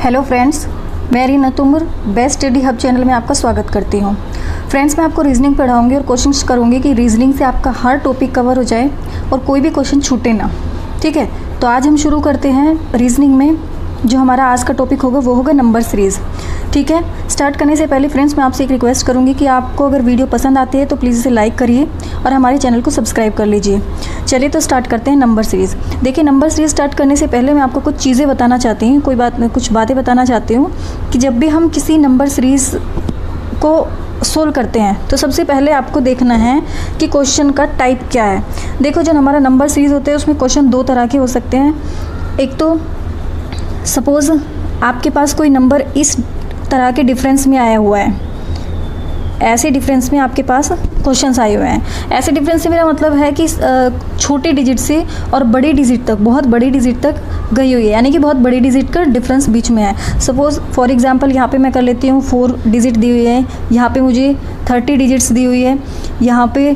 Hello friends, मैं रीना तुमर best study hub channel में आपका स्वागत करती हूँ। फ्रेंड्स, मैं आपको रीजनिंग पढ़ाऊँगी और कोशिश करूँगी कि रीजनिंग से आपका हर टॉपिक कवर हो जाए और कोई भी क्वेश्चन छूटे ना। ठीक है, तो आज हम शुरू करते हैं रीजनिंग में। जो हमारा आज का टॉपिक होगा वो होगा नंबर सीरीज़। ठीक है, स्टार्ट करने से पहले फ्रेंड्स मैं आपसे एक रिक्वेस्ट करूंगी कि आपको अगर वीडियो पसंद आती है तो प्लीज़ इसे लाइक करिए और हमारे चैनल को सब्सक्राइब कर लीजिए। चलिए तो स्टार्ट करते हैं नंबर सीरीज़। देखिए, नंबर सीरीज़ स्टार्ट करने से पहले मैं आपको कुछ चीज़ें बताना चाहती हूँ, कुछ बातें बताना चाहती हूँ कि जब भी हम किसी नंबर सीरीज़ को सोल्व करते हैं तो सबसे पहले आपको देखना है कि क्वेश्चन का टाइप क्या है। देखो, जो हमारा नंबर सीरीज़ होते हैं उसमें क्वेश्चन दो तरह के हो सकते हैं। एक तो सपोज़ आपके पास कोई नंबर इस तरह के डिफरेंस में आया हुआ है, ऐसे डिफरेंस में आपके पास क्वेश्चंस आए हुए हैं। ऐसे डिफरेंस से मेरा मतलब है कि छोटे डिजिट से और बड़ी डिजिट तक, बहुत बड़ी डिजिट तक गई हुई है, यानी कि बहुत बड़ी डिजिट का डिफरेंस बीच में है। सपोज़ फॉर एग्जांपल यहाँ पे मैं कर लेती हूँ 4 डिजिट दी हुई है, यहाँ पे मुझे 30 डिजिट्स दी हुई है, यहाँ पे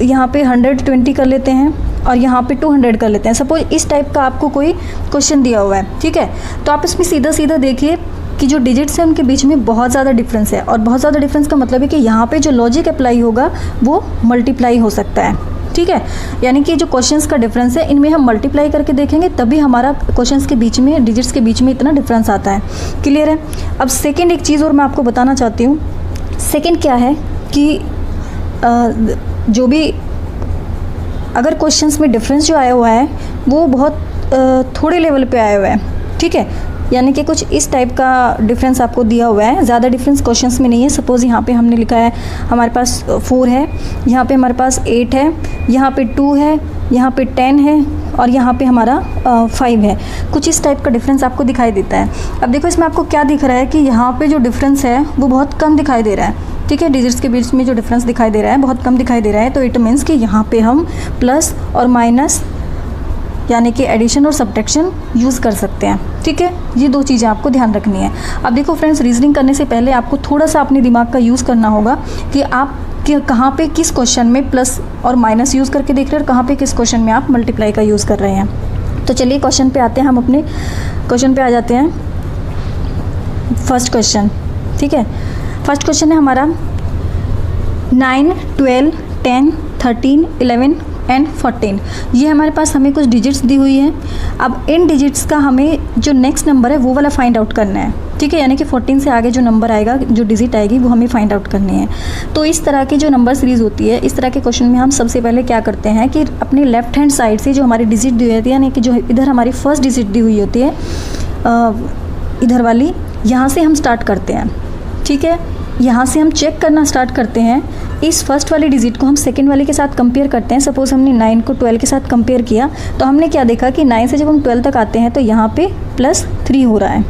120 कर लेते हैं और यहाँ पे 200 कर लेते हैं। सपोज इस टाइप का आपको कोई क्वेश्चन दिया हुआ है। ठीक है, तो आप इसमें सीधा सीधा देखिए कि जो डिजिट्स हैं उनके बीच में बहुत ज़्यादा डिफरेंस है, और बहुत ज़्यादा डिफरेंस का मतलब है कि यहाँ पे जो लॉजिक अप्लाई होगा वो मल्टीप्लाई हो सकता है। ठीक है, यानी कि जो क्वेश्चंस का डिफरेंस है इनमें हम मल्टीप्लाई करके देखेंगे तभी हमारा क्वेश्चंस के बीच में, डिजिट्स के बीच में इतना डिफरेंस आता है। क्लियर है? अब सेकेंड एक चीज़ और मैं आपको बताना चाहती हूँ। सेकेंड क्या है कि जो भी अगर क्वेश्चंस में डिफरेंस जो आया हुआ है वो बहुत थोड़े लेवल पे आया हुआ है। ठीक है, यानी कि कुछ इस टाइप का डिफरेंस आपको दिया हुआ है, ज़्यादा डिफरेंस क्वेश्चंस में नहीं है। सपोज़ यहाँ पे हमने लिखा है हमारे पास 4 है, यहाँ पे हमारे पास 8 है, यहाँ पे 2 है, यहाँ पे 10 है और यहाँ पे हमारा 5 है। कुछ इस टाइप का डिफरेंस आपको दिखाई देता है। अब देखो, इसमें आपको क्या दिख रहा है कि यहाँ पे जो डिफरेंस है वो बहुत कम दिखाई दे रहा है। ठीक है, डिजिट्स के बीच में जो डिफरेंस दिखाई दे रहा है बहुत कम दिखाई दे रहा है, तो इट मीन्स कि यहाँ पे हम प्लस और माइनस यानी कि एडिशन और सब्ट्रैक्शन यूज़ कर सकते हैं। ठीक है, ये दो चीज़ें आपको ध्यान रखनी है। अब देखो फ्रेंड्स, रीजनिंग करने से पहले आपको थोड़ा सा अपने दिमाग का यूज़ करना होगा कि आप कहाँ पे किस क्वेश्चन में प्लस और माइनस यूज़ करके देख रहे हैं और कहाँ पे किस क्वेश्चन में आप मल्टीप्लाई का यूज़ कर रहे हैं। तो चलिए क्वेश्चन पे आते हैं, हम अपने क्वेश्चन पे आ जाते हैं। फर्स्ट क्वेश्चन, ठीक है, फर्स्ट क्वेश्चन है हमारा 9, 12, 10, 13, 11 एंड 14। ये हमारे पास हमें कुछ डिजिट्स दी हुई हैं। अब इन डिजिट्स का हमें जो नेक्स्ट नंबर है वो वाला फाइंड आउट करना है। ठीक है, यानी कि 14 से आगे जो नंबर आएगा, जो डिजिट आएगी वो हमें फाइंड आउट करनी है। तो इस तरह की जो नंबर सीरीज़ होती है, इस तरह के क्वेश्चन में हम सबसे पहले क्या करते हैं कि अपने लेफ्ट हैंड साइड से जो हमारी डिजिट दी हुई होती है, यानी कि जो इधर हमारी फर्स्ट डिजिट दी हुई होती है इधर वाली, यहाँ से हम स्टार्ट करते हैं। ठीक है, यहाँ से हम चेक करना स्टार्ट करते हैं। इस फर्स्ट वाली डिजिट को हम सेकंड वाले के साथ कंपेयर करते हैं। सपोज़ हमने 9 को 12 के साथ कंपेयर किया तो हमने क्या देखा कि 9 से जब हम 12 तक आते हैं तो यहाँ पे +3 हो रहा है।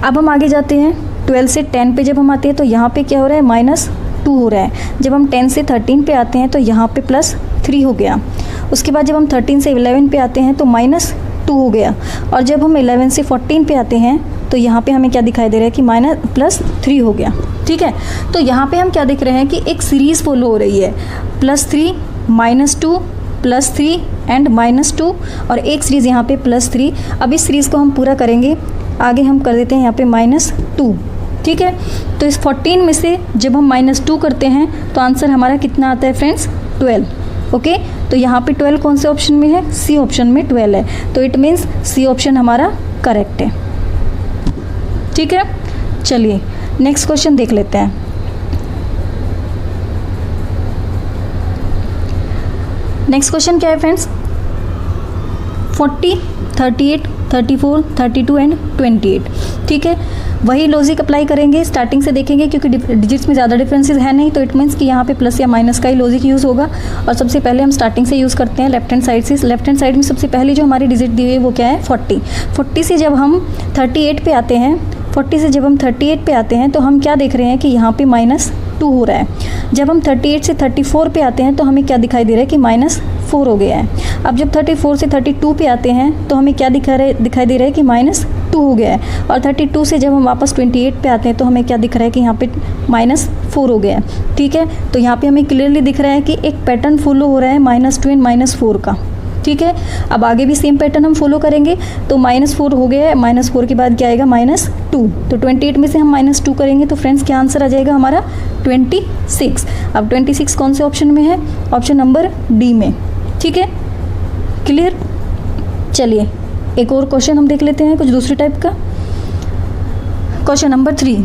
अब हम आगे जाते हैं, 12 से 10 पे जब हम आते हैं तो यहाँ पे क्या हो रहा है, -2 हो रहा है। जब हम 10 से 13 पे आते हैं तो यहाँ पे +3 हो गया। उसके बाद जब हम 13 से 11 पे आते हैं तो -2 हो गया। और जब हम 11 से 14 पे आते हैं तो यहाँ पे हमें क्या दिखाई दे रहा है कि +3 हो गया। ठीक है, तो यहाँ पे हम क्या देख रहे हैं कि एक सीरीज़ फॉलो हो रही है, +3, -2, +3 एंड -2 और एक सीरीज़ यहाँ पे +3। अब इस सीरीज़ को हम पूरा करेंगे, आगे हम कर देते हैं यहाँ पे -2। ठीक है, तो इस 14 में से जब हम -2 करते हैं तो आंसर हमारा कितना आता है फ्रेंड्स, 12। ओके, तो यहाँ पे 12 कौन से ऑप्शन में है, सी ऑप्शन में 12 है, तो इट मीन्स सी ऑप्शन हमारा करेक्ट है। ठीक है, चलिए नेक्स्ट क्वेश्चन देख लेते हैं। नेक्स्ट क्वेश्चन क्या है फ्रेंड्स, 40, 38, 34, 32 एंड 28। ठीक है, वही लॉजिक अप्लाई करेंगे, स्टार्टिंग से देखेंगे क्योंकि डिजिट्स में ज़्यादा डिफरेंसेस है नहीं, तो इट मीन्स कि यहाँ पे प्लस या माइनस का ही लॉजिक यूज़ होगा। और सबसे पहले हम स्टार्टिंग से यूज़ करते हैं लेफ्ट हैंड साइड से। लेफ्ट हैंड साइड में सबसे पहले जो हमारी डिजिट दी हुई है वो क्या है, 40। 40 से जब हम 38 पे आते हैं, 40 से जब हम 38 पे आते हैं तो हम क्या देख रहे हैं कि यहाँ पे -2 हो रहा है। जब हम 38 से 34 पे आते हैं तो हमें क्या दिखाई दे रहा है कि -4 हो गया है। अब जब 34 से 32 पे आते हैं तो हमें क्या दिखाई दे रहा है कि 2 हो गया है। और 32 से जब हम वापस 28 पे आते हैं तो हमें क्या दिख रहा है कि यहाँ पे -4 हो गया है। ठीक है, तो यहाँ पे हमें क्लियरली दिख रहा है कि एक पैटर्न फॉलो हो रहा है -2 एंड -4 का। ठीक है, अब आगे भी सेम पैटर्न हम फॉलो करेंगे। तो -4 हो गया है, -4 के बाद क्या आएगा -2, तो 28 में से हम -2 करेंगे तो फ्रेंड्स क्या आंसर आ जाएगा हमारा 26। अब 26 कौन से ऑप्शन में है? ऑप्शन नंबर डी में। ठीक है, क्लियर। चलिए एक और क्वेश्चन हम देख लेते हैं कुछ दूसरे टाइप का। Question number 3।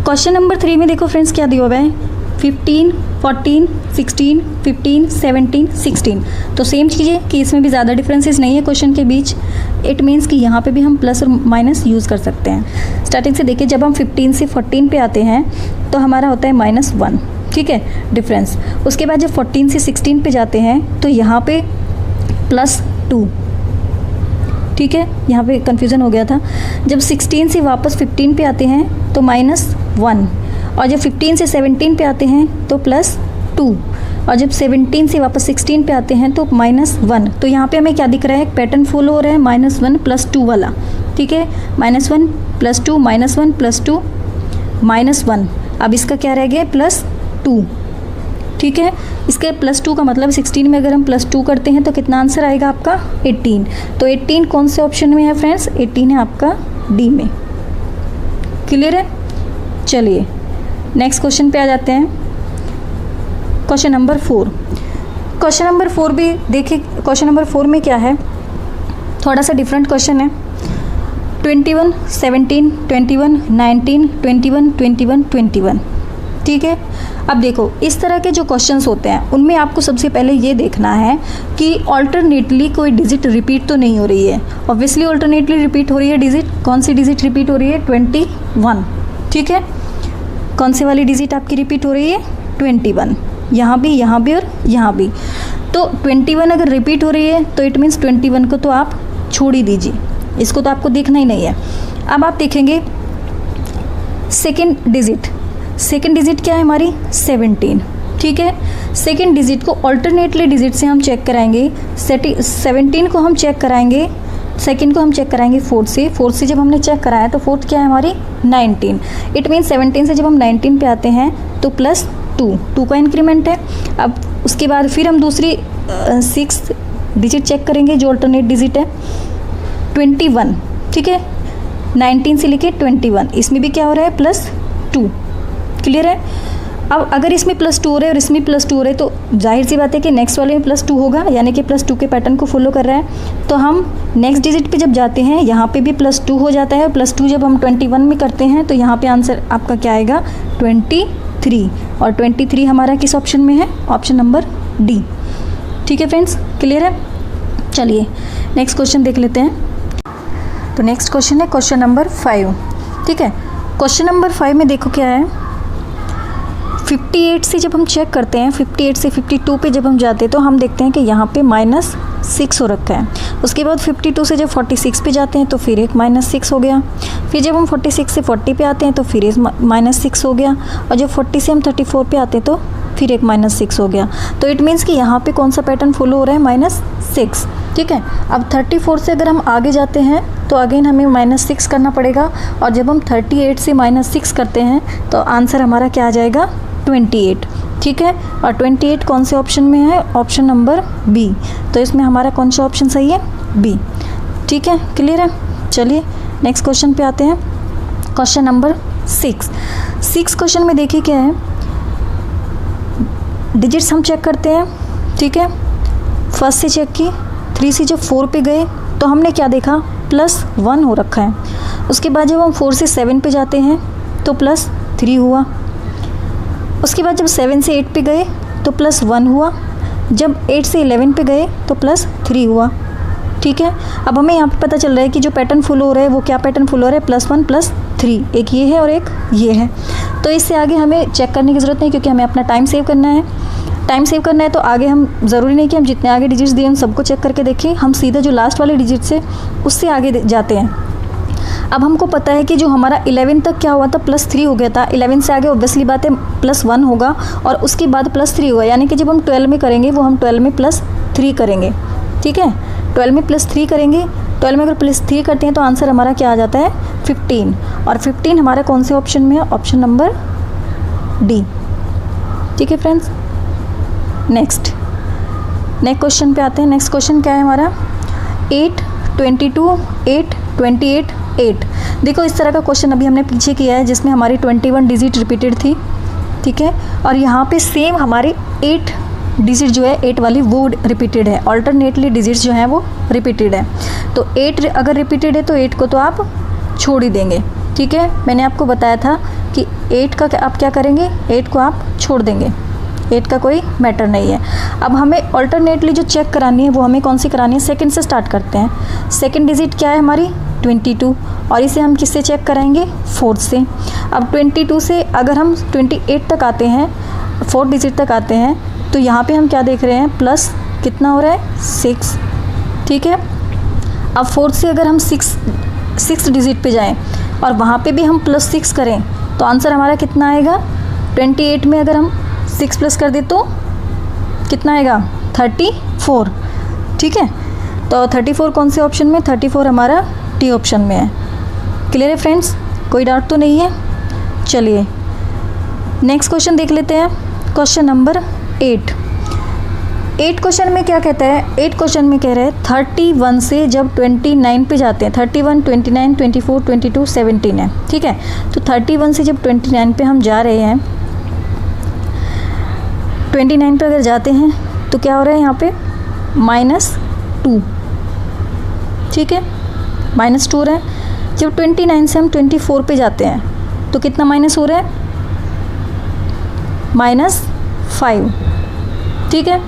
क्वेश्चन नंबर 3 में देखो फ्रेंड्स क्या दिया हुआ है, 15, 14, 16, 15, 17, 16। तो सेम चीज़ है कि इसमें भी ज़्यादा डिफरेंसेस नहीं है क्वेश्चन के बीच। इट मीन्स कि यहाँ पे भी हम प्लस और माइनस यूज़ कर सकते हैं। स्टार्टिंग से देखिए, जब हम 15 से 14 पे आते हैं तो हमारा होता है -1। ठीक है, डिफरेंस। उसके बाद जब 14 से 16 पे जाते हैं तो यहाँ पे +2। ठीक है, यहाँ पे कन्फ्यूज़न हो गया था। जब 16 से वापस 15 पे आते हैं तो -1, और जब 15 से 17 पे आते हैं तो +2, और जब 17 से वापस 16 पे आते हैं तो -1। तो यहाँ पे हमें क्या दिख रहा है, एक पैटर्न फॉलो हो रहा है -1 + 2 वाला। ठीक है, -1 + 2, -1 + 2, -1। अब इसका क्या रह गया, +2। ठीक है, इसके +2 का मतलब 16 में अगर हम +2 करते हैं तो कितना आंसर आएगा आपका 18। तो 18 कौन से ऑप्शन में है फ्रेंड्स? 18 है आपका डी में। क्लियर है। चलिए नेक्स्ट क्वेश्चन पे आ जाते हैं। Question number 4। क्वेश्चन नंबर 4 भी देखिए, क्वेश्चन नंबर 4 में क्या है, थोड़ा सा डिफरेंट क्वेश्चन है। 21, 17, 21, 19, 21, 21, 21। ठीक है, अब देखो इस तरह के जो क्वेश्चंस होते हैं उनमें आपको सबसे पहले ये देखना है कि ऑल्टरनेटली कोई डिजिट रिपीट तो नहीं हो रही है। ऑब्वियसली ऑल्टरनेटली रिपीट हो रही है डिजिट। कौन सी डिजिट रिपीट हो रही है? 21। ठीक है, कौन सी वाली डिजिट आपकी रिपीट हो रही है? 21। यहाँ भी और यहाँ भी। तो 21 अगर रिपीट हो रही है तो इट मीन्स 21 को तो आप छोड़ ही दीजिए, इसको तो आपको देखना ही नहीं है। अब आप देखेंगे सेकेंड डिजिट क्या है हमारी? 17। ठीक है, सेकेंड डिजिट को ऑल्टरनेटली डिजिट से हम चेक कराएंगे। 17 को हम चेक कराएंगे, सेकेंड को हम चेक कराएंगे 4 से जब हमने चेक कराया तो 4th क्या है हमारी? 19। इट मीन्स 17 से जब हम 19 पे आते हैं तो +2 का इंक्रीमेंट है। अब उसके बाद फिर हम दूसरी 6th डिजिट चेक करेंगे जो अल्टरनेट डिजिट है 21। ठीक है, 19 से लेके 21, इसमें भी क्या हो रहा है? +2। क्लियर है। अब अगर इसमें +2 हो रहा है और इसमें +2 हो रहा है तो जाहिर सी बात है कि नेक्स्ट वाले में +2 होगा, यानी कि +2 के पैटर्न को फॉलो कर रहा है। तो हम नेक्स्ट डिजिट पे जब जाते हैं यहाँ पे भी +2 हो जाता है, और +2 जब हम 21 में करते हैं तो यहाँ पे आंसर आपका क्या आएगा? 23। और 23 हमारा किस ऑप्शन में है? Option number D. ठीक है फ्रेंड्स, क्लियर है। चलिए नेक्स्ट क्वेश्चन देख लेते हैं। तो नेक्स्ट क्वेश्चन है क्वेश्चन नंबर 5। ठीक है, क्वेश्चन नंबर 5 में देखो क्या है, 58 से जब हम चेक करते हैं, 58 से 52 पे जब हम जाते हैं तो हम देखते हैं कि यहाँ पे -6 हो रखा है। उसके बाद 52 से जब 46 पे जाते हैं तो फिर एक -6 हो गया। फिर जब हम 46 से 40 पे आते हैं तो फिर एक -6 हो गया, और जब 40 से हम 34 पे आते हैं तो फिर एक -6 हो गया। तो इट मीन्स कि यहाँ पे कौन सा पैटर्न फॉलो हो रहा है? -6। ठीक है, अब 34 से अगर हम आगे जाते हैं तो अगेन हमें -6 करना पड़ेगा, और जब हम 38 से -6 करते हैं तो आंसर हमारा क्या आ जाएगा? 28। ठीक है, और 28 कौन से ऑप्शन में है? Option number B. तो इसमें हमारा कौन सा ऑप्शन सही है? बी। ठीक है, क्लियर है। चलिए नेक्स्ट क्वेश्चन पे आते हैं। क्वेश्चन नंबर 6 क्वेश्चन में देखिए क्या है, डिजिट्स हम चेक करते हैं। ठीक है, फर्स्ट से चेक की, 3 से जब 4 पे गए तो हमने क्या देखा? +1 हो रखा है। उसके बाद जब हम 4 से 7 पे जाते हैं तो +3 हुआ। उसके बाद जब 7 से 8 पे गए तो +1 हुआ। जब 8 से 11 पे गए तो +3 हुआ। ठीक है, अब हमें यहाँ पे पता चल रहा है कि जो पैटर्न फॉलो हो रहा है वो क्या पैटर्न फॉलो हो रहा है? +1 +3, एक ये है और एक ये है। तो इससे आगे हमें चेक करने की ज़रूरत नहीं, क्योंकि हमें अपना टाइम सेव करना है। तो आगे हम ज़रूरी नहीं कि हम जितने आगे डिजिट्स दिए उन सबको चेक करके देखें, हम सीधा जो लास्ट वाले डिजिट से उससे आगे जाते हैं। अब हमको पता है कि जो हमारा 11 तक क्या हुआ था? +3 हो गया था। 11 से आगे ऑब्वियसली बात है +1 होगा, और उसके बाद +3 होगा, यानी कि जब हम 12 में करेंगे वो हम 12 में +3 करेंगे। ठीक है, 12 में +3 करेंगे 12 में अगर +3 करते हैं तो आंसर हमारा क्या आ जाता है 15, और 15 हमारा कौन से ऑप्शन में है, ऑप्शन नंबर डी। ठीक है फ्रेंड्स, नेक्स्ट क्वेश्चन पे आते हैं। नेक्स्ट क्वेश्चन क्या है हमारा, 8, 22, 8, 28, 8। देखो इस तरह का क्वेश्चन अभी हमने पीछे किया है जिसमें हमारी 21 डिजिट रिपीटेड थी, ठीक है, और यहाँ पे सेम हमारी 8 डिजिट जो है 8 वाली वो रिपीटेड है, ऑल्टरनेटली डिजिट्स जो हैं वो रिपीटेड है। तो 8 अगर रिपीटेड है तो 8 को तो आप छोड़ ही देंगे, ठीक है। मैंने आपको बताया था कि 8 का आप क्या करेंगे, 8 को आप छोड़ देंगे, 8 का कोई मैटर नहीं है। अब हमें ऑल्टरनेटली जो चेक करानी है वो हमें कौन सी करानी है, सेकंड से स्टार्ट करते हैं। सेकंड डिजिट क्या है हमारी 22, और इसे हम किससे चेक कराएंगे, 4 से। अब 22 से अगर हम 28 तक आते हैं, 4 डिजिट तक आते हैं, तो यहाँ पे हम क्या देख रहे हैं, प्लस कितना हो रहा है 6, ठीक है। अब 4 से अगर हम 6 डिजिट पे जाएं और वहाँ पे भी हम +6 करें तो आंसर हमारा कितना आएगा, 28 में अगर हम 6 प्लस कर दे तो कितना आएगा 34, ठीक है। तो 34 कौन से ऑप्शन में, 34 हमारा डी ऑप्शन में है। क्लियर है फ्रेंड्स, कोई डाउट तो नहीं है। चलिए नेक्स्ट क्वेश्चन देख लेते हैं, क्वेश्चन नंबर 8 क्वेश्चन में क्या कहता है, 8 क्वेश्चन में कह रहे हैं 31 से जब 29 पे जाते हैं, 31, 29, 24, 22, 17 है, ठीक है। तो 31 से जब 29 पे हम जा रहे हैं, 29 पे अगर जाते हैं तो क्या हो रहा है यहाँ पे -2, ठीक है, -2 हो रहा है। जब 29 से हम 24 पे जाते हैं तो कितना माइनस हो रहा है, -5, ठीक है।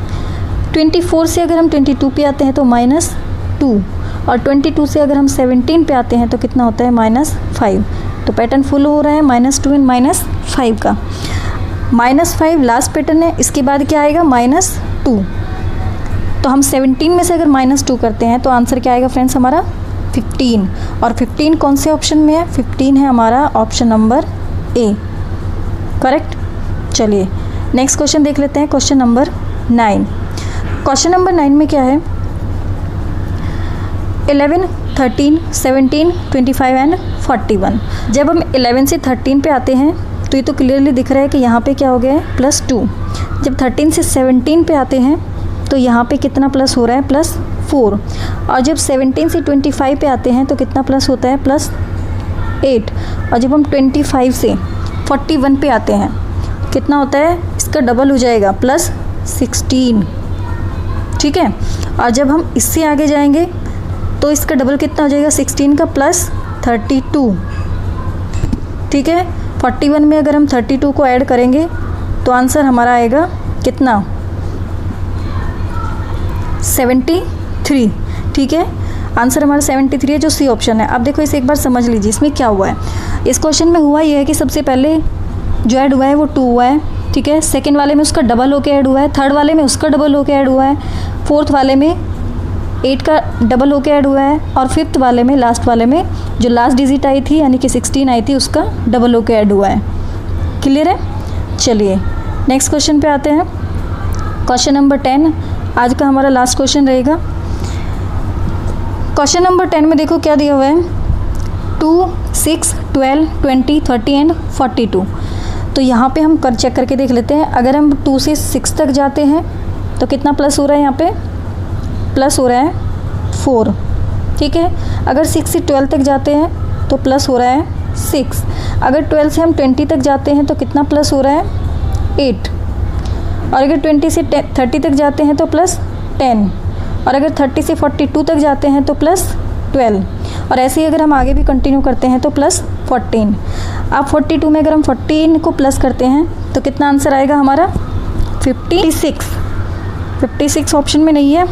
24 से अगर हम 22 पे आते हैं तो -2, और 22 से अगर हम 17 पे आते हैं तो कितना होता है -5। तो पैटर्न फुल हो रहा है -2 एंड -5 का। -5 लास्ट पैटर्न है, इसके बाद क्या आएगा -2। तो हम 17 में से अगर -2 करते हैं तो आंसर क्या आएगा फ्रेंड्स हमारा 15, और 15 कौन से ऑप्शन में है, 15 है हमारा ऑप्शन नंबर ए, करेक्ट। चलिए नेक्स्ट क्वेश्चन देख लेते हैं, क्वेश्चन नंबर 9। क्वेश्चन नंबर 9 में क्या है, 11, 13, 17, 25 एंड 41। जब हम 11 से 13 पे आते हैं तो ये तो क्लियरली दिख रहा है कि यहाँ पे क्या हो गया है +2। जब 13 से 17 पे आते हैं तो यहाँ पे कितना प्लस हो रहा है +4, और जब 17 से 25 पे आते हैं तो कितना प्लस होता है +8, और जब हम 25 से 41 पे आते हैं कितना होता है, इसका डबल हो जाएगा +16, ठीक है। और जब हम इससे आगे जाएंगे तो इसका डबल कितना हो जाएगा 16 का +32, ठीक है। 41 में अगर हम 32 को ऐड करेंगे तो आंसर हमारा आएगा कितना 73, ठीक है। आंसर हमारा 73 है जो सी ऑप्शन है। अब देखो इसे एक बार समझ लीजिए, इसमें क्या हुआ है। इस क्वेश्चन में हुआ ये है कि सबसे पहले जो ऐड हुआ है वो 2 हुआ है, ठीक है। सेकंड वाले में उसका डबल होके ऐड हुआ है, थर्ड वाले में उसका डबल होके ऐड हुआ है, फोर्थ वाले में 8 का डबल होके ऐड हुआ है, और फिफ्थ वाले में लास्ट वाले में जो लास्ट डिजिट आई थी यानी कि 16 आई थी उसका डबल होके ऐड हुआ है। क्लियर है। चलिए नेक्स्ट क्वेश्चन पे आते हैं, क्वेश्चन नंबर 10 आज का हमारा लास्ट क्वेश्चन रहेगा। क्वेश्चन नंबर 10 में देखो क्या दिया हुआ है, 2, 6, 12, 20, 30 एंड 42। तो यहाँ पे हम चेक करके देख लेते हैं। अगर हम 2 से 6 तक जाते हैं तो कितना प्लस हो रहा है, यहाँ पे प्लस हो रहा है 4, ठीक है। अगर 6 से 12 तक जाते हैं तो प्लस हो रहा है 6। अगर 12 से हम 20 तक जाते हैं तो कितना प्लस हो रहा है 8, और अगर 20 से 30 तक जाते हैं तो +10, और अगर 30 से 42 तक जाते हैं तो +12, और ऐसे ही अगर हम आगे भी कंटिन्यू करते हैं तो +14। अब 42 में अगर हम 14 को प्लस करते हैं तो कितना आंसर आएगा हमारा 56 ऑप्शन में नहीं है।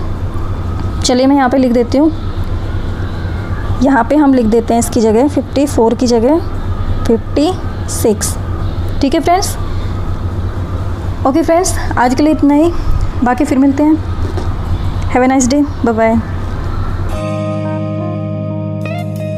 चलिए मैं यहाँ पे लिख देती हूँ, यहाँ पे हम लिख देते हैं इसकी जगह 54 की जगह 56, ठीक है फ्रेंड्स। ओके फ्रेंड्स, आज के लिए इतना ही, बाकी फिर मिलते हैं। Have a nice day, bye bye.